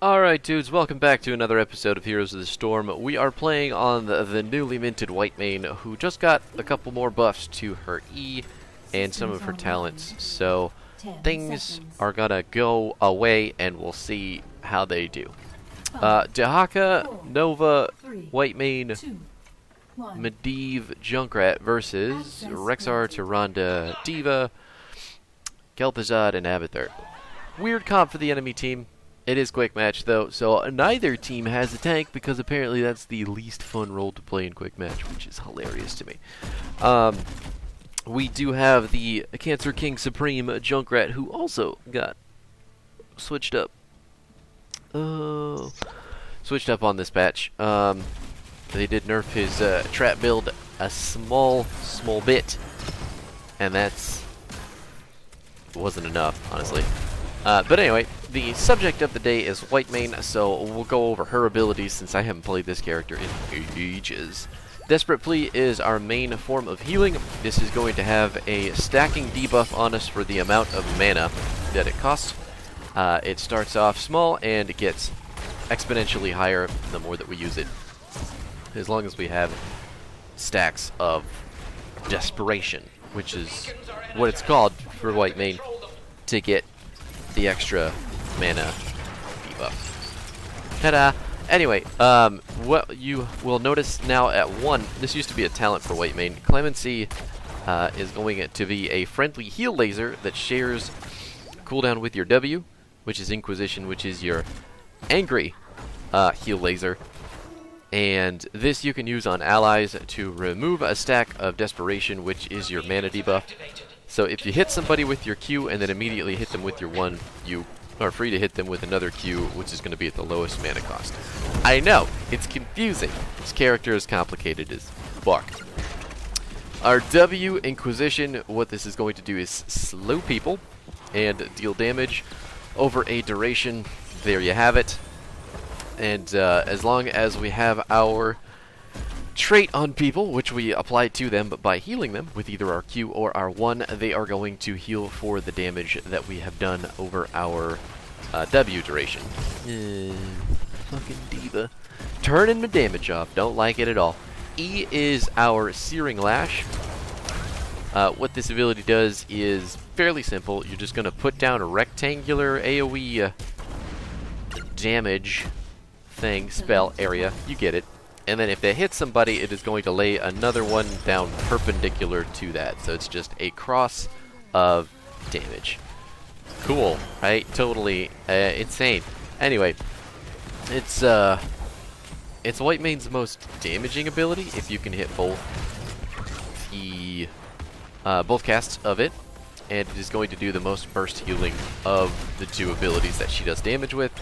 Alright dudes, welcome back to another episode of Heroes of the Storm. We are playing on the newly minted Whitemane, who just got a couple more buffs to her E and some of her talents. So things are gonna go away and we'll see how they do. Dehaka, Nova, Whitemane, Medivh, Junkrat versus Rexxar, Tyrande, D.Va, Kel'Thuzad, and Abathur. Weird comp for the enemy team. It is quick match though, so neither team has a tank because apparently that's the least fun role to play in quick match, which is hilarious to me. We do have the Cancer King Supreme Junkrat, who also got switched up. Switched up on this patch. They did nerf his trap build a small bit, and that's wasn't enough, honestly. But anyway, the subject of the day is Whitemane, so we'll go over her abilities since I haven't played this character in ages. Desperate Plea is our main form of healing. This is going to have a stacking debuff on us for the amount of mana that it costs. It starts off small and it gets exponentially higher the more that we use it, as long as we have stacks of Desperation, which is what it's called for Whitemane, to get the extra mana debuff. Ta-da! Anyway, what you will notice now at 1, this used to be a talent for Whitemane. Clemency is going to be a friendly heal laser that shares cooldown with your W, which is Inquisition, which is your angry heal laser. And this you can use on allies to remove a stack of Desperation, which is your mana debuff. So if you hit somebody with your Q and then immediately hit them with your 1, you are free to hit them with another Q, which is going to be at the lowest mana cost. I know, it's confusing. This character is complicated as fuck. Our W, Inquisition, what this is going to do is slow people and deal damage over a duration. There you have it. And as long as we have our trait on people, which we apply to them by healing them with either our Q or our 1, they are going to heal for the damage that we have done over our W duration. Fucking D.Va. Turning my damage off. Don't like it at all. E is our Searing Lash. What this ability does is fairly simple. You're just going to put down a rectangular AoE damage thing, spell area. You get it. And then if they hit somebody, it is going to lay another one down perpendicular to that. So it's just a cross of damage. Cool, right? Totally insane. Anyway, it's Whitemane's most damaging ability if you can hit both casts of it, and it is going to do the most burst healing of the 2 abilities that she does damage with,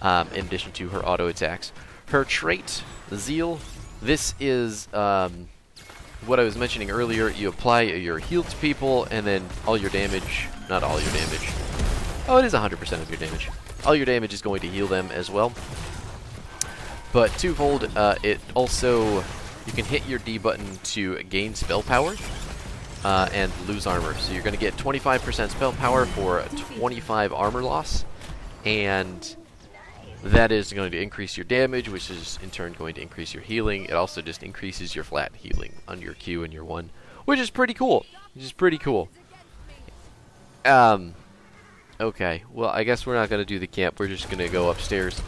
in addition to her auto attacks. Her trait, Zeal, this is what I was mentioning earlier. You apply your heal to people, and then all your damage, not all your damage, oh, it is 100% of your damage. All your damage is going to heal them as well. But twofold, it also, you can hit your D button to gain spell power and lose armor. So you're going to get 25% spell power for 25 armor loss, and that is going to increase your damage, which is in turn going to increase your healing. It also just increases your flat healing on your Q and your 1, which is pretty cool. Okay, well, I guess we're not going to do the camp. We're just going to go upstairs.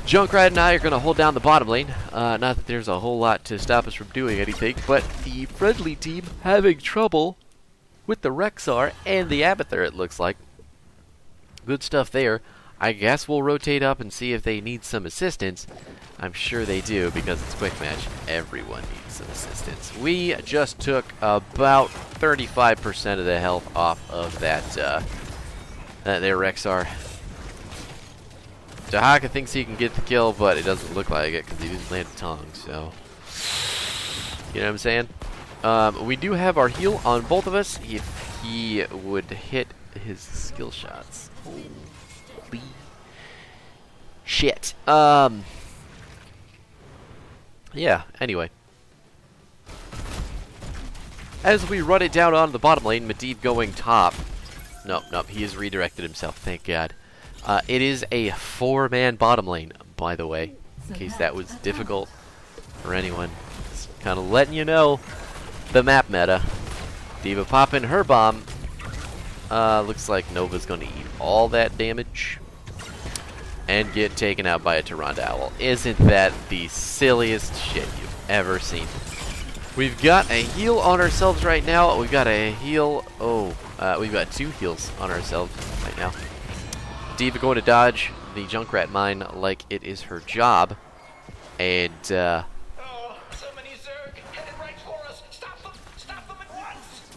Junkrat and I are going to hold down the bottom lane. Not that there's a whole lot to stop us from doing anything, but the friendly team having trouble with the Rexxar and the Abathur, it looks like. Good stuff there. I guess we'll rotate up and see if they need some assistance. I'm sure they do, because it's quick match. Everyone needs some assistance. We just took about 35% of the health off of that their Rexxar. Dahaka thinks he can get the kill, but it doesn't look like it because he didn't land a tongue, so... You know what I'm saying? We do have our heal on both of us. If he would hit his skill shots. Holy shit. Yeah, anyway. As we run it down on the bottom lane, Medivh going top. Nope, he has redirected himself, thank God. It is a 4-man bottom lane, by the way, in case that was difficult for anyone. Just kind of letting you know the map meta. D.Va popping her bomb. Looks like Nova's going to eat all that damage and get taken out by a Tyrande Owl. Isn't that the silliest shit you've ever seen? We've got a heal on ourselves right now. We've got a heal. We've got 2 heals on ourselves right now. D.Va going to dodge the Junkrat mine like it is her job. And, oh, so many Zerg headed right for us. Stop them at once.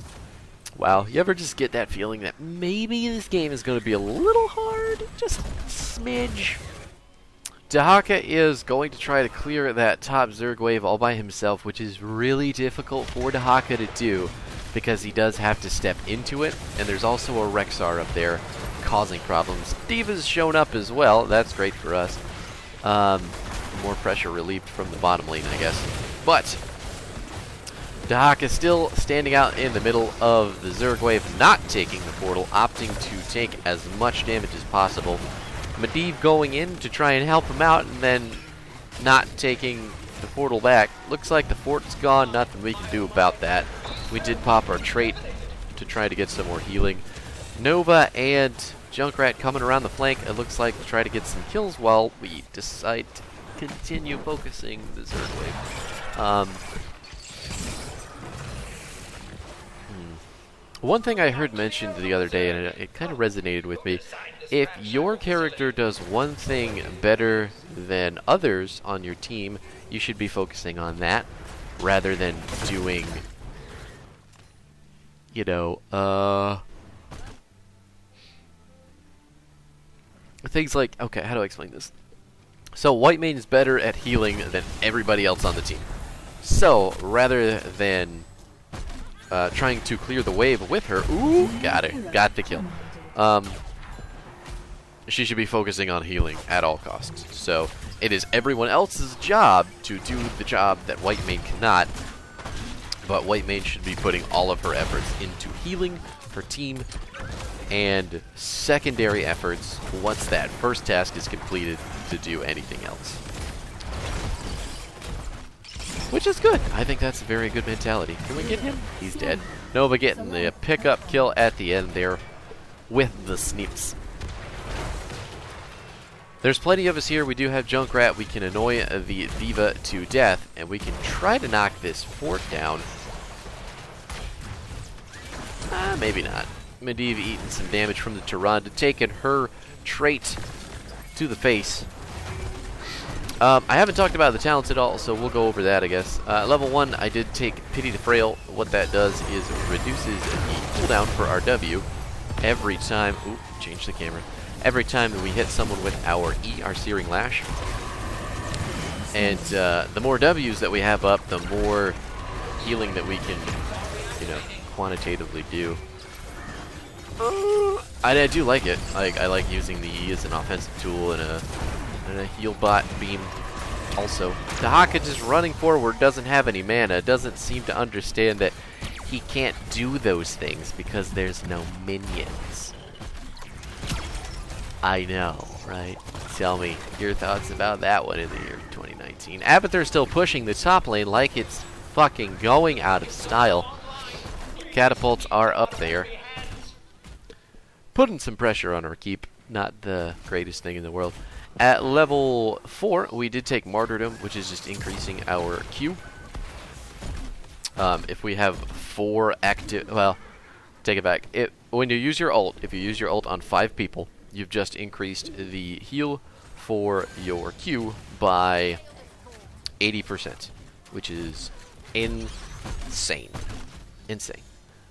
Wow, you ever just get that feeling that maybe this game is going to be a little hard? Just a smidge. Dahaka is going to try to clear that top Zerg wave all by himself, which is really difficult for Dahaka to do because he does have to step into it, and there's also a Rexar up there causing problems. D.Va's shown up as well. That's great for us. More pressure relieved from the bottom lane, I guess. But Dahaka is still standing out in the middle of the Zerg wave, not taking the portal, opting to take as much damage as possible. Medivh going in to try and help him out, and then not taking the portal back. Looks like the fort's gone. Nothing we can do about that. We did pop our trait to try to get some more healing. Nova and Junkrat coming around the flank, it looks like, to try to get some kills while we decide to continue focusing the Zerg wave. One thing I heard mentioned the other day, and it kind of resonated with me, if your character does one thing better than others on your team, you should be focusing on that rather than doing, you know, things like, okay, how do I explain this? So Whitemane is better at healing than everybody else on the team. So rather than trying to clear the wave with her, ooh, got the kill. She should be focusing on healing at all costs. So it is everyone else's job to do the job that Whitemane cannot, but Whitemane should be putting all of her efforts into healing her team and secondary efforts once that first task is completed to do anything else. Which is good. I think that's a very good mentality. Can we get him? He's dead. Nova getting the pickup kill at the end there with the snips. There's plenty of us here. We do have Junkrat. We can annoy the D.Va to death, and we can try to knock this fort down. Maybe not. Medivh eating some damage from the Tyrande, taking her trait to the face. I haven't talked about the talents at all, so we'll go over that, I guess. Level 1, I did take Pity the Frail. What that does is reduces the cooldown for our W every time. Ooh, change the camera. Every time that we hit someone with our E, our Searing Lash. And the more W's that we have up, the more healing that we can, you know, quantitatively do. I do like it. I like using the E as an offensive tool and a heal bot beam also. Dahaka just running forward, doesn't have any mana, doesn't seem to understand that he can't do those things because there's no minions. I know, right? Tell me your thoughts about that one in the year 2019. Abathur's still pushing the top lane like it's fucking going out of style. Catapults are up there. Putting some pressure on our keep. Not the greatest thing in the world. At level 4, we did take Martyrdom, which is just increasing our Q. If we have 4 active... Well, take it back. When you use your ult, if you use your ult on 5 people, you've just increased the heal for your Q by 80%, which is insane. Insane.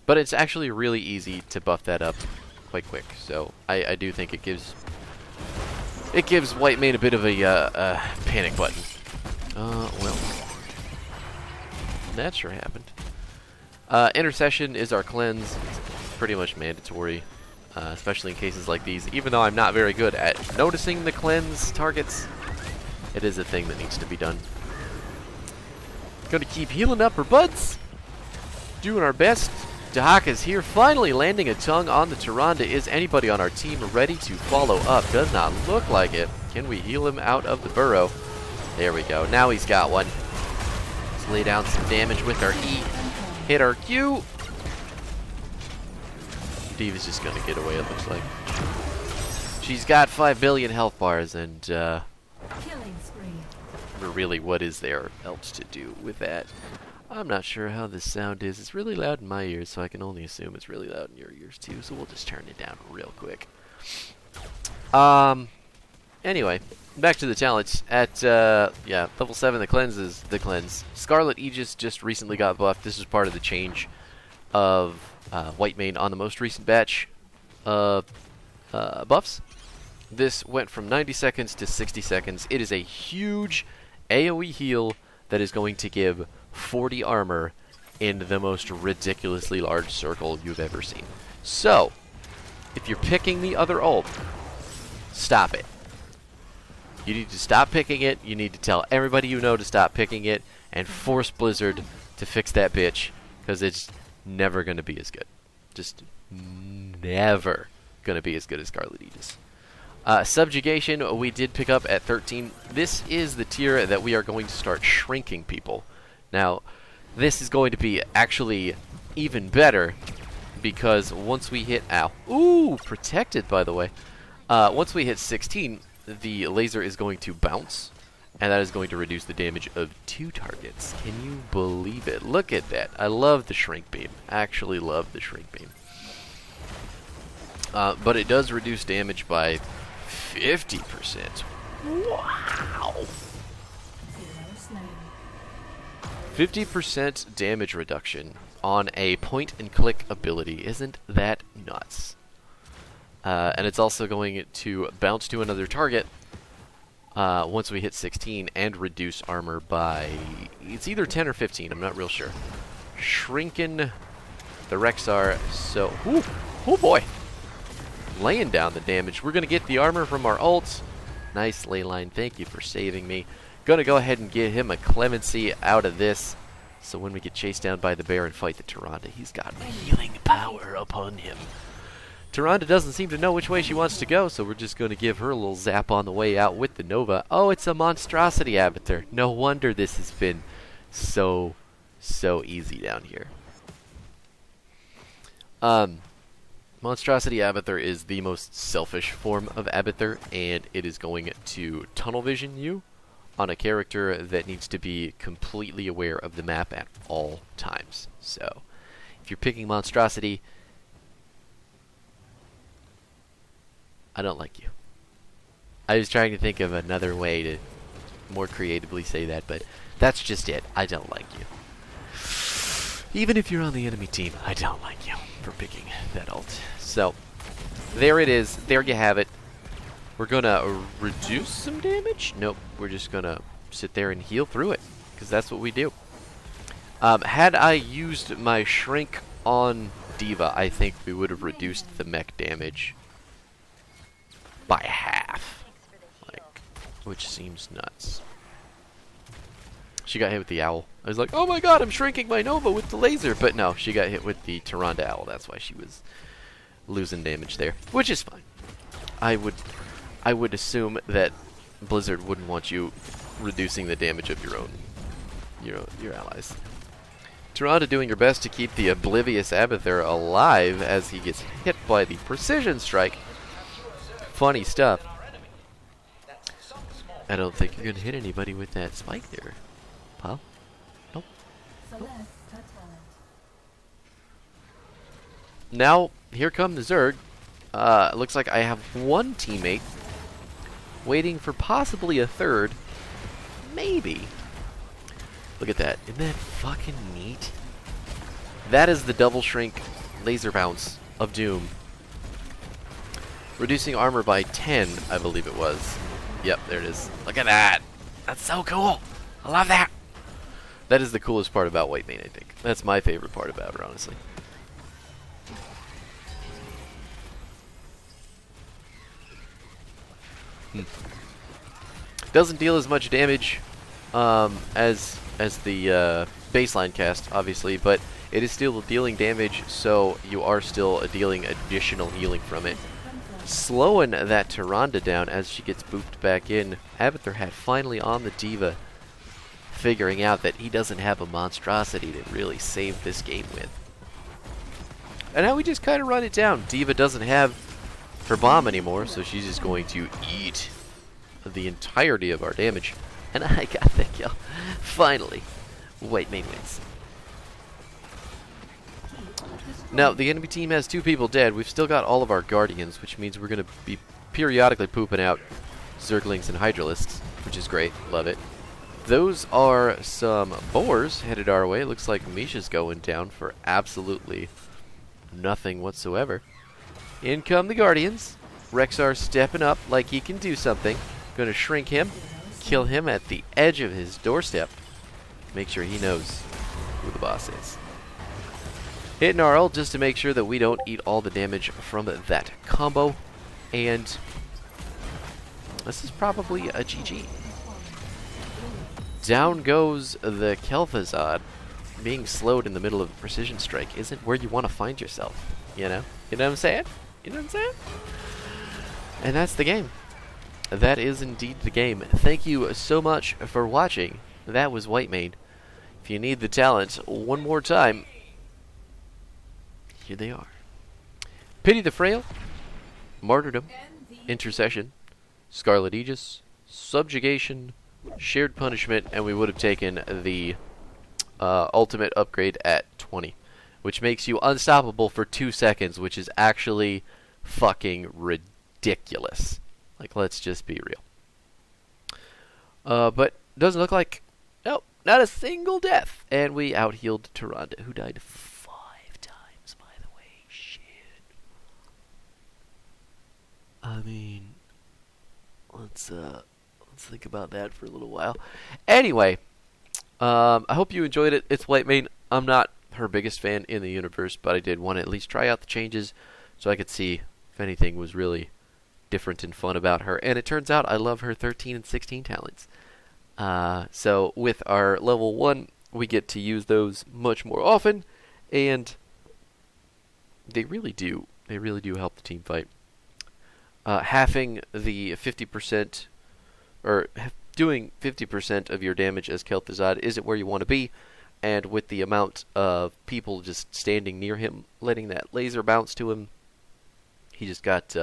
But it's actually really easy to buff that up quite quick, so I do think it gives it gives Whitemane a bit of a panic button. Well, that sure happened. Intercession is our cleanse. It's pretty much mandatory, especially in cases like these. Even though I'm not very good at noticing the cleanse targets, it is a thing that needs to be done. Gonna keep healing up her buds. Doing our best. Dahaka's here, finally landing a tongue on the Tyrande. Is anybody on our team ready to follow up? Does not look like it. Can we heal him out of the burrow? There we go. Now he's got one. Let's lay down some damage with our E. Hit our Q. D.Va's just gonna get away, it looks like. She's got 5 billion health bars, and Killing spree. really, what is there else to do with that? I'm not sure how this sound is. It's really loud in my ears, so I can only assume it's really loud in your ears too, so we'll just turn it down real quick. Anyway, back to the talents. At, yeah, level 7, the cleanse is the cleanse. Scarlet Aegis just recently got buffed. This is part of the change of Whitemane on the most recent batch of buffs. This went from 90 seconds to 60 seconds. It is a huge AoE heal that is going to give 40 armor in the most ridiculously large circle you've ever seen. So, if you're picking the other ult, stop it. You need to stop picking it. You need to tell everybody you know to stop picking it and force Blizzard to fix that bitch, because it's never going to be as good. Just never going to be as good as Scarlet Aegis. Subjugation, we did pick up at 13. This is the tier that we are going to start shrinking people. Now, this is going to be actually even better, because once we hit... Ow. Ooh, protected, by the way. Once we hit 16, the laser is going to bounce, and that is going to reduce the damage of 2 targets. Can you believe it? Look at that. I love the shrink beam. Actually love the shrink beam. But it does reduce damage by 50%. Wow! 50% damage reduction on a point-and-click ability. Isn't that nuts? And it's also going to bounce to another target once we hit 16 and reduce armor by... It's either 10 or 15, I'm not real sure. Shrinking the Rexar, so... Ooh, oh boy! Laying down the damage. We're going to get the armor from our ults. Nice leyline, thank you for saving me. Gonna go ahead and get him a clemency out of this, so when we get chased down by the bear and fight the Tyrande, he's got healing power upon him. Tyrande doesn't seem to know which way she wants to go, so we're just going to give her a little zap on the way out with the Nova. Oh, it's a monstrosity avatar. No wonder this has been so easy down here. Monstrosity Avatar is the most selfish form of Avatar, and it is going to tunnel vision you on a character that needs to be completely aware of the map at all times. So, if you're picking Monstrosity, I don't like you. I was trying to think of another way to more creatively say that, but that's just it. I don't like you. Even if you're on the enemy team, I don't like you for picking that ult. So, there it is. There you have it. We're gonna reduce some damage? Nope. We're just gonna sit there and heal through it, because that's what we do. Had I used my shrink on D.Va, I think we would have reduced the mech damage by half, which seems nuts. She got hit with the owl. I was like, oh my god, I'm shrinking my Nova with the laser, but no, she got hit with the Tyrande owl. That's why she was losing damage there, which is fine. I would assume that Blizzard wouldn't want you reducing the damage of your allies. Tyrande doing her best to keep the oblivious Abathur alive as he gets hit by the precision strike. Funny stuff. I don't think you're gonna hit anybody with that spike there, pal. Nope. Now, here come the Zerg. Looks like I have one teammate waiting for possibly a third. Maybe. Look at that. Isn't that fucking neat? That is the double shrink laser bounce of doom. Reducing armor by 10, I believe it was. Yep, there it is. Look at that. That's so cool. I love that. That is the coolest part about Whitemane, I think. That's my favorite part about her, honestly. Doesn't deal as much damage as the baseline cast, obviously, but it is still dealing damage, so you are still dealing additional healing from it. Slowing that Tyrande down as she gets booped back in. Abathur had finally on the D.Va, figuring out that he doesn't have a monstrosity to really save this game with. And now we just kind of run it down. D.Va doesn't have her bomb anymore, so she's just going to eat the entirety of our damage. And I got the kill. Finally, Whitemane wins. Now, the enemy team has 2 people dead. We've still got all of our Guardians, which means we're going to be periodically pooping out Zerglings and Hydralisks, which is great. Love it. Those are some boars headed our way. Looks like Misha's going down for absolutely nothing whatsoever. In come the Guardians. Rexar stepping up like he can do something. Going to shrink him, kill him at the edge of his doorstep. Make sure he knows who the boss is. Hitting our ult just to make sure that we don't eat all the damage from that combo. And this is probably a GG. Down goes the Kel'Thuzad. Being slowed in the middle of a precision strike isn't where you want to find yourself, you know? You know what I'm saying? You know what I'm saying? And that's the game. That is indeed the game. Thank you so much for watching. That was Whitemane. If you need the talent one more time, here they are. Pity the Frail, Martyrdom, Intercession, Scarlet Aegis, Subjugation, Shared Punishment, and we would have taken the ultimate upgrade at 20, which makes you unstoppable for 2 seconds, which is actually fucking ridiculous. Like, let's just be real. But doesn't look like, nope, not a single death. And we out-healed Tyrande, who died 5 times, by the way. Shit. I mean, let's think about that for a little while. Anyway, I hope you enjoyed it. It's Whitemane. I'm not her biggest fan in the universe, but I did want to at least try out the changes so I could see if anything was really different and fun about her. And it turns out I love her 13 and 16 talents. So with our level 1, we get to use those much more often, and they really do help the team fight. Halving the 50%, or doing 50% of your damage as Kel'Thuzad isn't where you want to be, and with the amount of people just standing near him, letting that laser bounce to him, he just got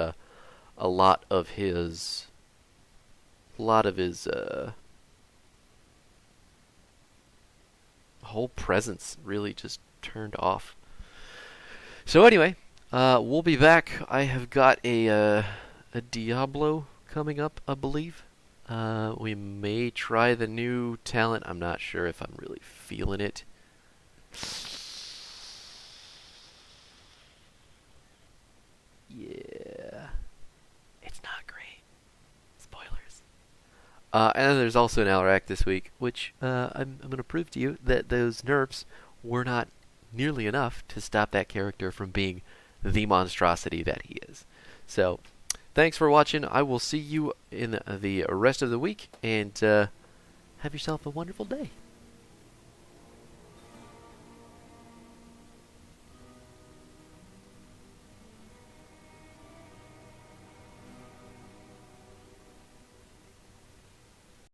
a lot of his whole presence really just turned off. So anyway, we'll be back. I have got a Diablo coming up, I believe. We may try the new talent. I'm not sure if I'm really feeling it. Yeah. It's not great. Spoilers. And then there's also an Alarak this week, which I'm going to prove to you that those nerfs were not nearly enough to stop that character from being the monstrosity that he is. So, thanks for watching. I will see you in the rest of the week, and have yourself a wonderful day.